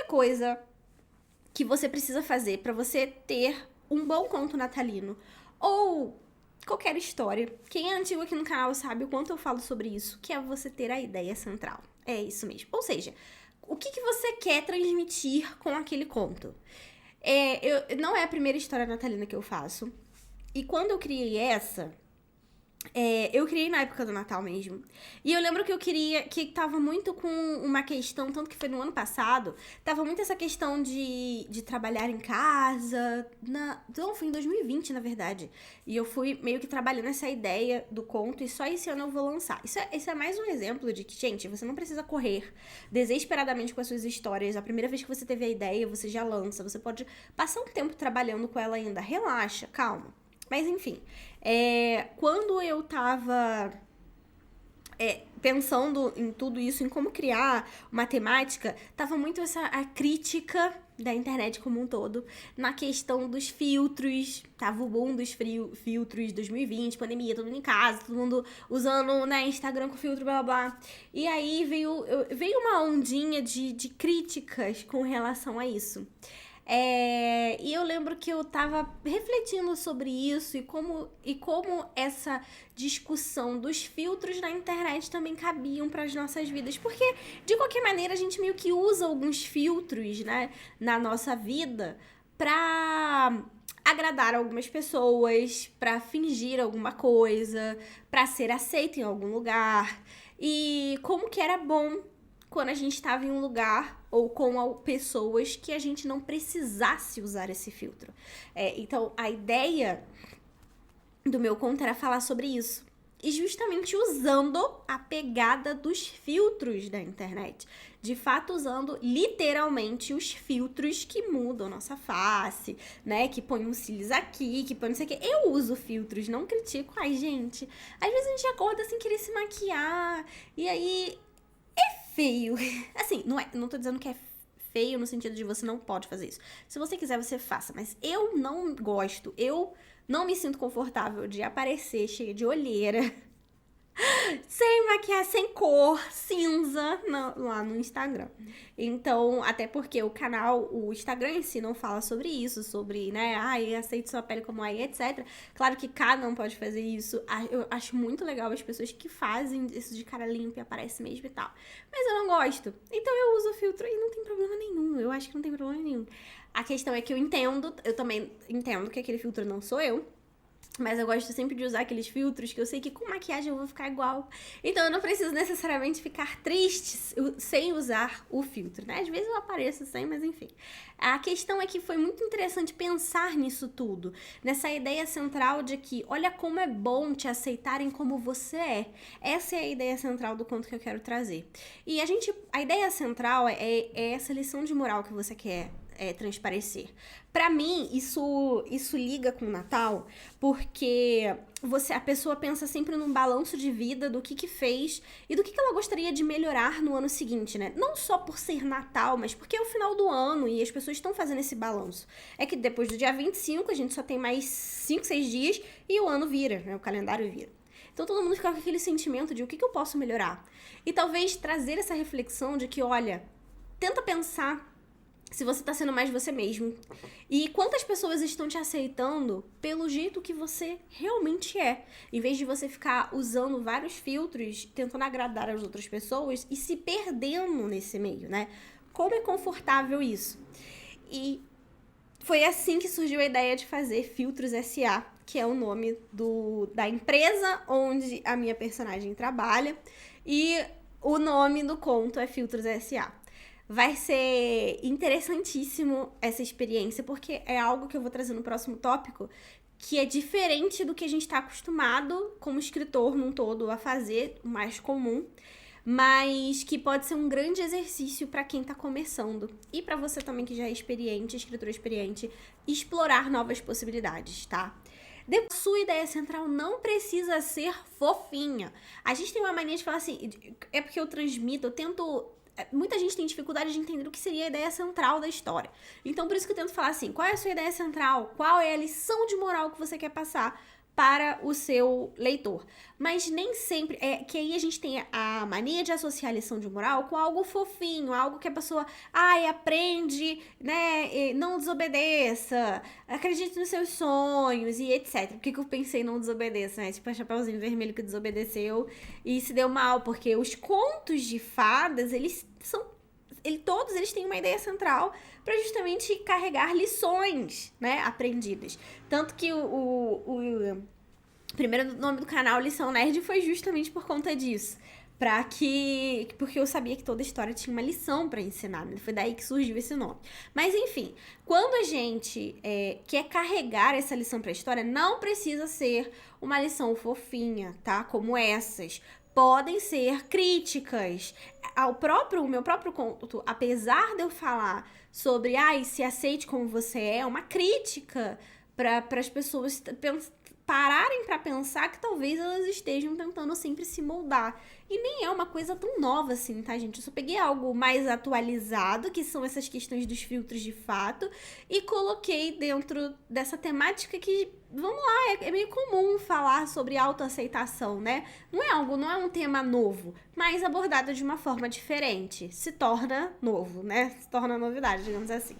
coisa que você precisa fazer pra você ter um bom conto natalino, ou qualquer história. Quem é antigo aqui no canal sabe o quanto eu falo sobre isso, que é você ter a ideia central. É isso mesmo. Ou seja, o que você quer transmitir com aquele conto? Não é a primeira história natalina que eu faço. E quando eu criei essa, eu criei na época do Natal mesmo. E eu lembro que eu queria, que tava muito com uma questão, tanto que foi no ano passado, tava muito essa questão de trabalhar em casa. Não, foi em 2020, na verdade. E eu fui meio que trabalhando essa ideia do conto, e só esse ano eu vou lançar. Isso é mais um exemplo de que, gente, você não precisa correr desesperadamente com as suas histórias. A primeira vez que você teve a ideia, você já lança. Você pode passar um tempo trabalhando com ela ainda. Relaxa, calma. Mas enfim, quando eu tava pensando em tudo isso, em como criar uma temática, tava muito a crítica da internet como um todo, na questão dos filtros, tava o boom dos filtros 2020, pandemia, todo mundo em casa, todo mundo usando, né, Instagram com filtro, blá, blá, blá. E aí veio uma ondinha de críticas com relação a isso. E eu lembro que eu tava refletindo sobre isso e como essa discussão dos filtros na internet também cabiam para as nossas vidas. Porque, de qualquer maneira, a gente meio que usa alguns filtros, né, na nossa vida pra agradar algumas pessoas, pra fingir alguma coisa, pra ser aceito em algum lugar. E como que era bom quando a gente estava em um lugar ou com pessoas que a gente não precisasse usar esse filtro. Então, a ideia do meu conto era falar sobre isso. E justamente usando a pegada dos filtros da internet. De fato, usando literalmente os filtros que mudam nossa face, né? Que põem uns cílios aqui, que põem não sei o quê. Eu uso filtros, não critico. Ai, gente, às vezes a gente acorda sem querer se maquiar. E aí feio. Assim, não tô dizendo que é feio no sentido de você não pode fazer isso. Se você quiser, você faça. Mas eu não gosto. Eu não me sinto confortável de aparecer cheia de olheira, sem maquiagem, sem cor, cinza, lá no Instagram. Então, até porque o Instagram em si não fala sobre isso, sobre, né, aceite sua pele como é, etc. Claro que cada um pode fazer isso. Eu acho muito legal as pessoas que fazem isso de cara limpa e aparece mesmo e tal. Mas eu não gosto. Então eu uso filtro e não tem problema nenhum. Eu acho que não tem problema nenhum. A questão é que eu também entendo que aquele filtro não sou eu. Mas eu gosto sempre de usar aqueles filtros que eu sei que com maquiagem eu vou ficar igual. Então eu não preciso necessariamente ficar triste sem usar o filtro, né? Às vezes eu apareço sem, mas enfim. A questão é que foi muito interessante pensar nisso tudo. Nessa ideia central de que, olha como é bom te aceitarem como você é. Essa é a ideia central do conto que eu quero trazer. E a ideia central é essa lição de moral que você quer transparecer. Pra mim, isso liga com o Natal, porque a pessoa pensa sempre num balanço de vida do que fez e do que ela gostaria de melhorar no ano seguinte, né? Não só por ser Natal, mas porque é o final do ano e as pessoas estão fazendo esse balanço. É que depois do dia 25, a gente só tem mais 5, 6 dias e o ano vira, né? O calendário vira. Então todo mundo fica com aquele sentimento de o que eu posso melhorar. E talvez trazer essa reflexão de que, olha, tenta pensar se você tá sendo mais você mesmo. E quantas pessoas estão te aceitando pelo jeito que você realmente é. Em vez de você ficar usando vários filtros, tentando agradar as outras pessoas e se perdendo nesse meio, né? Como é confortável isso? E foi assim que surgiu a ideia de fazer Filtros S.A., que é o nome da empresa onde a minha personagem trabalha. E o nome do conto é Filtros S.A. Vai ser interessantíssimo essa experiência, porque é algo que eu vou trazer no próximo tópico, que é diferente do que a gente está acostumado como escritor num todo a fazer, o mais comum, mas que pode ser um grande exercício para quem está começando. E para você também que já é experiente, escritor experiente, explorar novas possibilidades, tá? Sua ideia central não precisa ser fofinha. A gente tem uma mania de falar assim, é porque eu transmito, eu tento... Muita gente tem dificuldade de entender o que seria a ideia central da história. Então, por isso que eu tento falar assim, qual é a sua ideia central? Qual é a lição de moral que você quer passar? para o seu leitor. Mas nem sempre, que aí a gente tem a mania de associar a lição de moral com algo fofinho, algo que a pessoa, aprende, né, não desobedeça, acredite nos seus sonhos e etc. Por que eu pensei não desobedeça, né? Tipo a Chapeuzinho Vermelho que desobedeceu e se deu mal, porque os contos de fadas, todos eles têm uma ideia central para justamente carregar lições, né, aprendidas. Tanto que o primeiro nome do canal, Lição Nerd, foi justamente por conta disso. Porque eu sabia que toda história tinha uma lição para ensinar, né? Foi daí que surgiu esse nome. Mas enfim, quando a gente quer carregar essa lição para a história, não precisa ser uma lição fofinha, tá? Como essas. Podem ser críticas. O meu próprio conto, apesar de eu falar sobre, se aceite como você é uma crítica para as pessoas pararem para pensar que talvez elas estejam tentando sempre se moldar. E nem é uma coisa tão nova assim, tá, gente? Eu só peguei algo mais atualizado, que são essas questões dos filtros de fato, e coloquei dentro dessa temática que, vamos lá, é meio comum falar sobre autoaceitação, né? Não é um tema novo, mas abordado de uma forma diferente. Se torna novo, né? Se torna novidade, digamos assim.